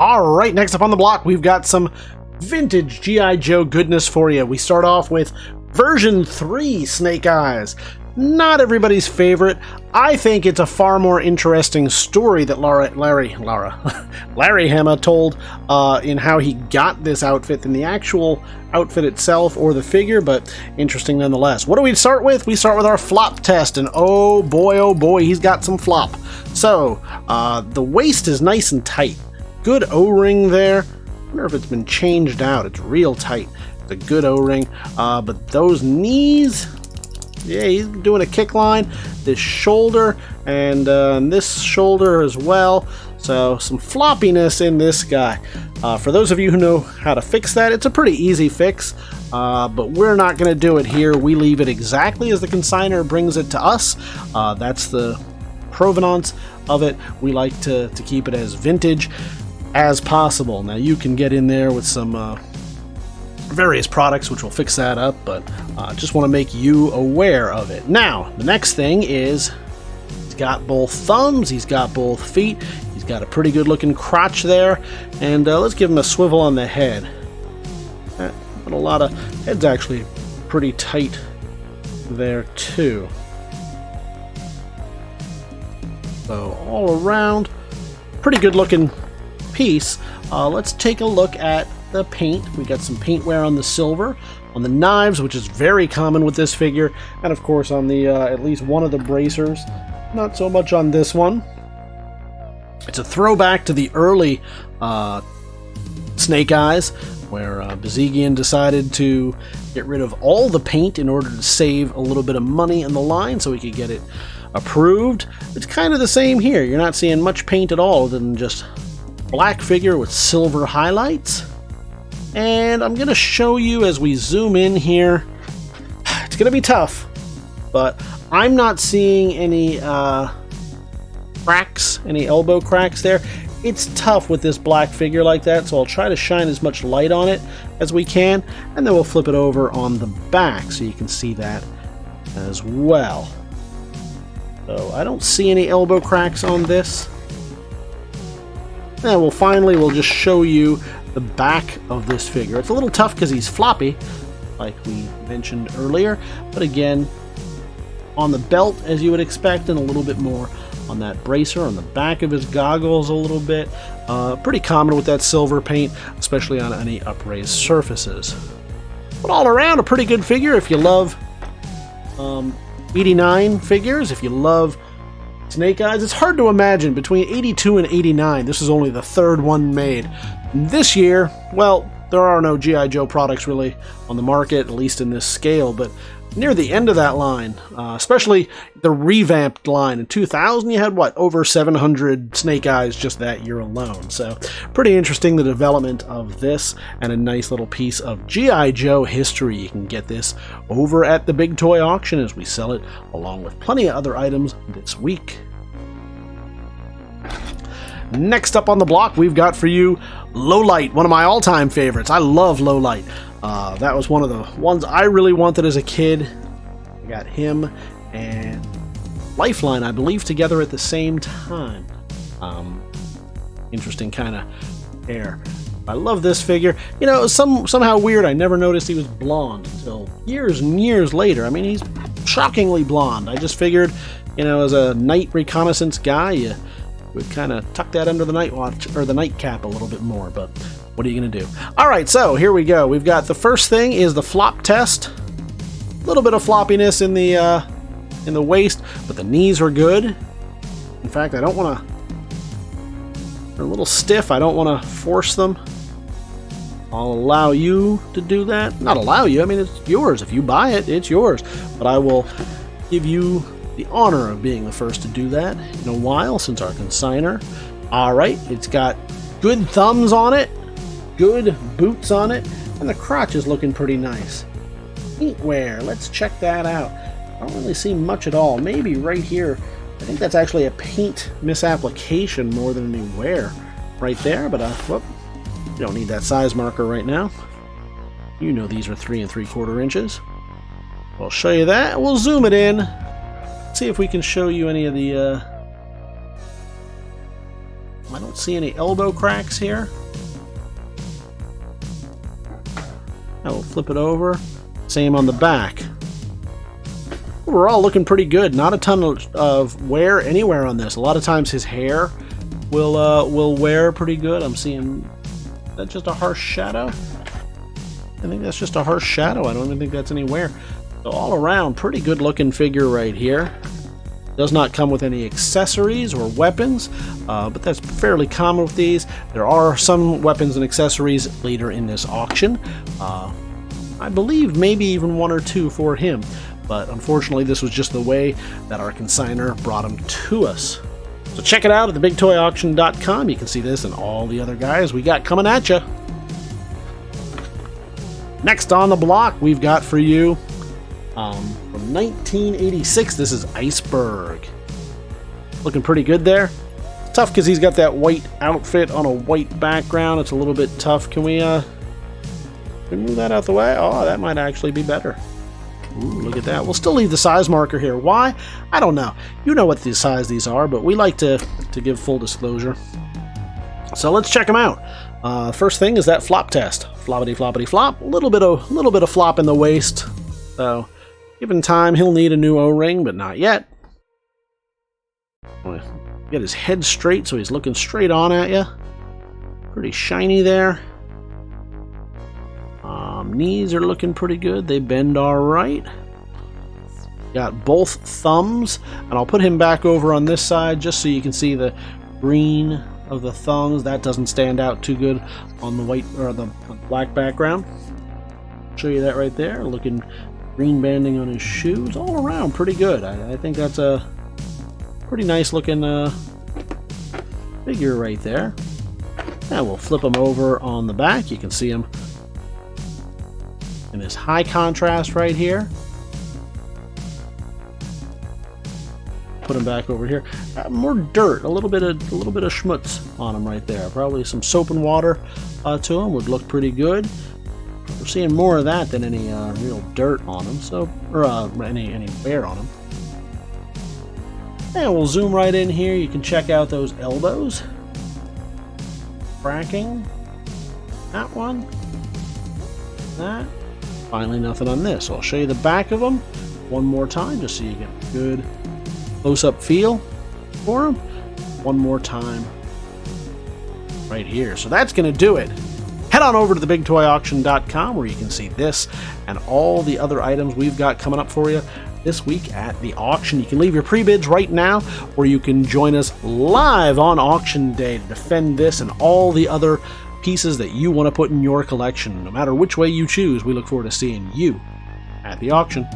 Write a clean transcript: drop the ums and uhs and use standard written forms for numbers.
Alright, next up on the block, we've got some vintage G.I. Joe goodness for you. We start off with version 3 Snake Eyes. Not everybody's favorite. I think it's a far more interesting story that Larry Hama told in how he got this outfit than the actual outfit itself or the figure, but interesting nonetheless. What do we start with? We start with our flop test, and oh boy, he's got some flop. So, the waist is nice and tight. Good O-ring there. I wonder if it's been changed out. It's real tight. It's a good O-ring. But those knees, yeah, he's doing a kick line. This shoulder and this shoulder as well. So some floppiness in this guy. For those of you who know how to fix that, it's a pretty easy fix. But we're not going to do it here. We leave it exactly as the consignor brings it to us. That's the provenance of it. We like to keep it as vintage as possible. Now you can get in there with some various products which will fix that up, but just want to make you aware of it. Now the next thing is he's got both thumbs, he's got both feet, he's got a pretty good looking crotch there, and let's give him a swivel on the head. But a lot of head's actually pretty tight there too. So all around, pretty good looking piece. Let's take a look at the paint. We got some paint wear on the silver, on the knives, which is very common with this figure, and of course on the at least one of the bracers. Not so much on this one. It's a throwback to the early Snake Eyes, where Bazigian decided to get rid of all the paint in order to save a little bit of money in the line so he could get it approved. It's kind of the same here. You're not seeing much paint at all other than just black figure with silver highlights. And I'm going to show you as we zoom in here. It's going to be tough, but I'm not seeing any cracks, any elbow cracks there. It's tough with this black figure like that, so I'll try to shine as much light on it as we can, and then we'll flip it over on the back so you can see that as well. So I don't see any elbow cracks on this. And we'll just show you the back of this figure. It's a little tough because he's floppy, like we mentioned earlier, but again, on the belt as you would expect, and a little bit more on that bracer, on the back of his goggles a little bit. Pretty common with that silver paint, especially on any upraised surfaces. But all around, a pretty good figure if you love 89 figures, if you love Snake Eyes. It's hard to imagine between 82 and 89, this is only the third one made. This year, well, there are no G.I. Joe products really on the market, at least in this scale, but near the end of that line, especially the revamped line in 2000, you had what, over 700 Snake Eyes just that year alone. So pretty interesting, the development of this, and a nice little piece of G.I. Joe history. You can get this over at the Big Toy Auction as we sell it along with plenty of other items this week. Next up on the block, we've got for you Lowlight, one of my all-time favorites. I love Lowlight. That was one of the ones I really wanted as a kid. I got him and Lifeline, I believe, together at the same time. Interesting kind of pair. I love this figure. You know, it was somehow weird. I never noticed he was blonde until years and years later. I mean, he's shockingly blonde. I just figured, you know, as a night reconnaissance guy, you would kind of tuck that under the night watch or the nightcap a little bit more, but what are you going to do? All right, so here we go. We've got the first thing is the flop test. A little bit of floppiness in the waist, but the knees are good. In fact, I don't want to. They're a little stiff. I don't want to force them. I'll allow you to do that. Not allow you. I mean, it's yours. If you buy it, it's yours. But I will give you the honor of being the first to do that in a while, since our consignor. All right, it's got good thumbs on it, good boots on it, and the crotch is looking pretty nice. Paint wear, let's check that out. I don't really see much at all. Maybe right here. I think that's actually a paint misapplication more than any wear right there, but whoop, you don't need that size marker right now. You know these are 3 3/4 inches. We'll show you that. We'll zoom it in. See if we can show you any of the I don't see any elbow cracks here. I will flip it over. Same on the back. Overall, looking pretty good. Not a ton of wear anywhere on this. A lot of times his hair will wear pretty good. I'm seeing, is that just a harsh shadow? I think that's just a harsh shadow. I don't even think that's any wear. So all around, pretty good looking figure right here. Does not come with any accessories or weapons, but that's fairly common with these. There are some weapons and accessories later in this auction. I believe maybe even 1 or 2 for him, but unfortunately this was just the way that our consignor brought them to us. So check it out at TheBigToyAuction.com. You can see this and all the other guys we got coming at you. Next on the block, we've got for you from 1986, this is Iceberg. Looking pretty good there. Tough because he's got that white outfit on a white background. It's a little bit tough. Can we move that out the way? Oh, that might actually be better. Ooh, look at that. We'll still leave the size marker here. Why? I don't know. You know what the size these are, but we like to give full disclosure. So let's check them out. First thing is that flop test. Floppity floppity flop. A little bit of flop in the waist. So given time, he'll need a new O-ring, but not yet. Get his head straight so he's looking straight on at you. Pretty shiny there. Knees are looking pretty good. They bend all right. Got both thumbs, and I'll put him back over on this side just so you can see the green of the thumbs. That doesn't stand out too good on the white or the black background. Show you that right there. Looking green banding on his shoes. All around pretty good. I think that's a pretty nice looking figure right there. And we'll flip him over on the back. You can see him in this high contrast right here. Put him back over here. More dirt, a little bit of schmutz on him right there. Probably some soap and water to him would look pretty good. We're seeing more of that than any real dirt on him, so or any wear on him. And we'll zoom right in here. You can check out those elbows. Cracking. That one. That. Finally, nothing on this. So I'll show you the back of them one more time just so you get a good close-up feel for them. One more time right here. So that's going to do it. Head on over to TheBigToyAuction.com where you can see this and all the other items we've got coming up for you this week at the auction. You can leave your pre-bids right now, or you can join us live on auction day to defend this and all the other pieces that you want to put in your collection. No matter which way you choose, we look forward to seeing you at the auction.